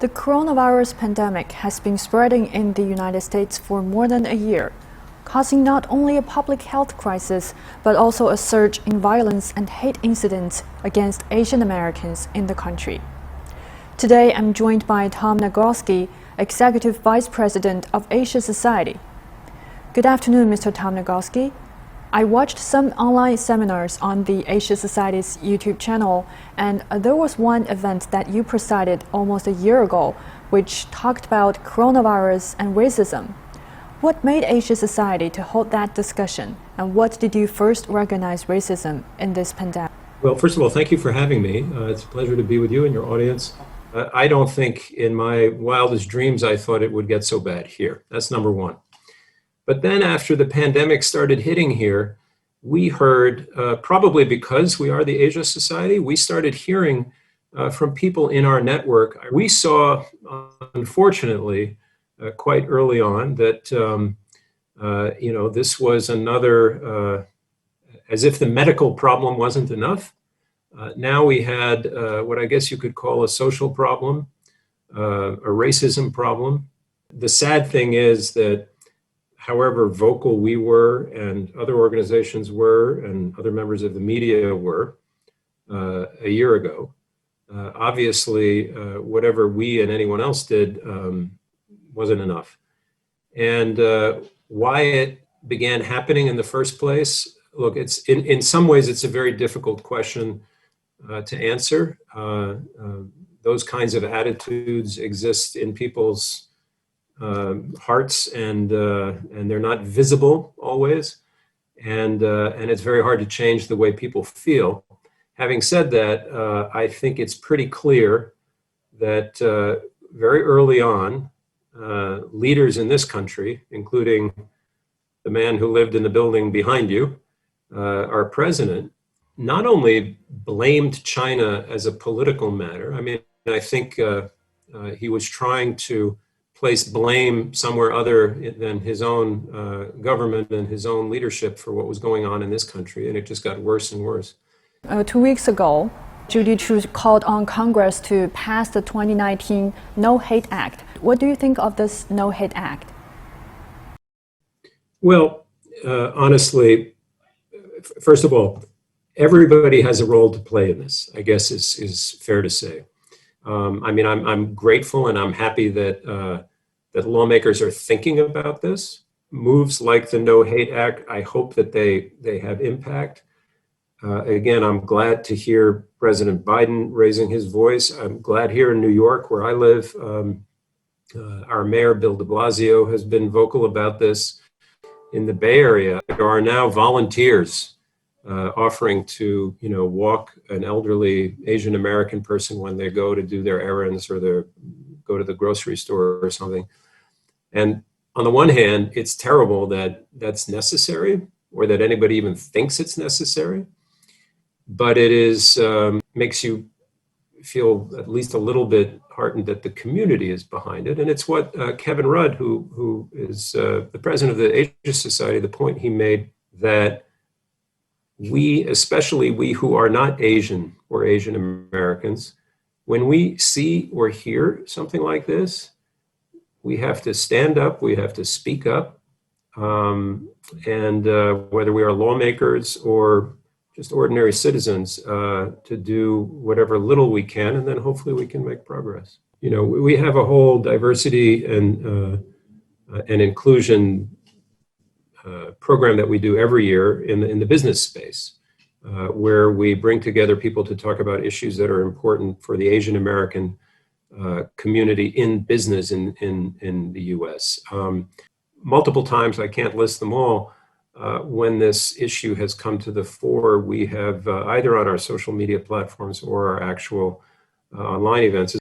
The coronavirus pandemic has been spreading in the United States for more than a year, causing not only a public health crisis, but also a surge in violence and hate incidents against Asian Americans in the country. Today, I'm joined by Tom Nagorski, Executive Vice President of Asia Society. Good afternoon, Mr. Tom Nagorski. I watched some online seminars on the Asia Society's YouTube channel, and there was one event that you presided almost a year ago, which talked about coronavirus and racism. What made Asia Society to hold that discussion, and what did you first recognize racism in this pandemic? Well, first of all, thank you for having me. It's a pleasure to be with you and your audience. I don't think in my wildest dreams I thought it would get so bad here. That's number one. But then after the pandemic started hitting here, we heard, probably because we are the Asia Society, we started hearing from people in our network. We saw, unfortunately, quite early on that, this was another, as if the medical problem wasn't enough. Now we had what I guess you could call a social problem, a racism problem. The sad thing is that however vocal we were and other organizations were and other members of the media were a year ago, obviously whatever we and anyone else did wasn't enough. And why it began happening in the first place, look, it's in some ways it's a very difficult question to answer. Those kinds of attitudes exist in people's hearts, and they're not visible always, and it's very hard to change the way people feel. Having said that, I think it's pretty clear that very early on, leaders in this country, including the man who lived in the building behind you, our president, not only blamed China as a political matter. I mean, I think he was trying to place blame somewhere other than his own government and his own leadership for what was going on in this country, and it just got worse and worse. 2 weeks ago, Judy Chu called on Congress to pass the 2019 No Hate Act. What do you think of this No Hate Act? Well, honestly, first of all, everybody has a role to play in this, I guess is fair to say. I mean, I'm grateful and I'm happy that that lawmakers are thinking about this. Moves like the No Hate Act, I hope that they have impact. Again, I'm glad to hear President Biden raising his voice. I'm glad here in New York, where I live, our mayor, Bill de Blasio, has been vocal about this. In the Bay Area, there are now volunteers offering to, walk an elderly Asian American person when they go to do their errands or go to the grocery store or something. And on the one hand, it's terrible that that's necessary or that anybody even thinks it's necessary. But it is makes you feel at least a little bit heartened that the community is behind it. And it's what Kevin Rudd, who is the president of the Asia Society, the point he made that we, especially we who are not Asian or Asian Americans, when we see or hear something like this, we have to stand up, we have to speak up, and whether we are lawmakers or just ordinary citizens, to do whatever little we can, and then hopefully we can make progress. We have a whole diversity and inclusion program that we do every year in the business space, where we bring together people to talk about issues that are important for the Asian American community in business in the U.S. Multiple times, I can't list them all, when this issue has come to the fore, we have either on our social media platforms or our actual online events.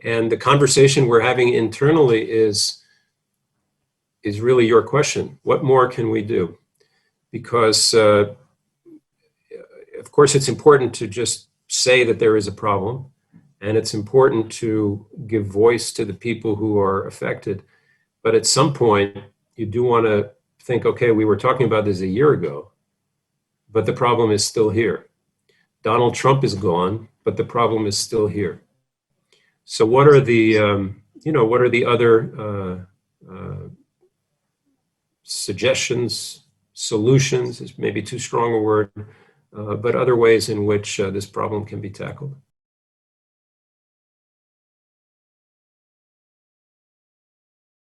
And the conversation we're having internally is really your question. What more can we do? Because, of course, it's important to just say that there is a problem, and it's important to give voice to the people who are affected. But at some point, you do want to think, okay, we were talking about this a year ago, but the problem is still here. Donald Trump is gone, but the problem is still here. So what are the, what are the other suggestions, solutions is maybe too strong a word, but other ways in which this problem can be tackled?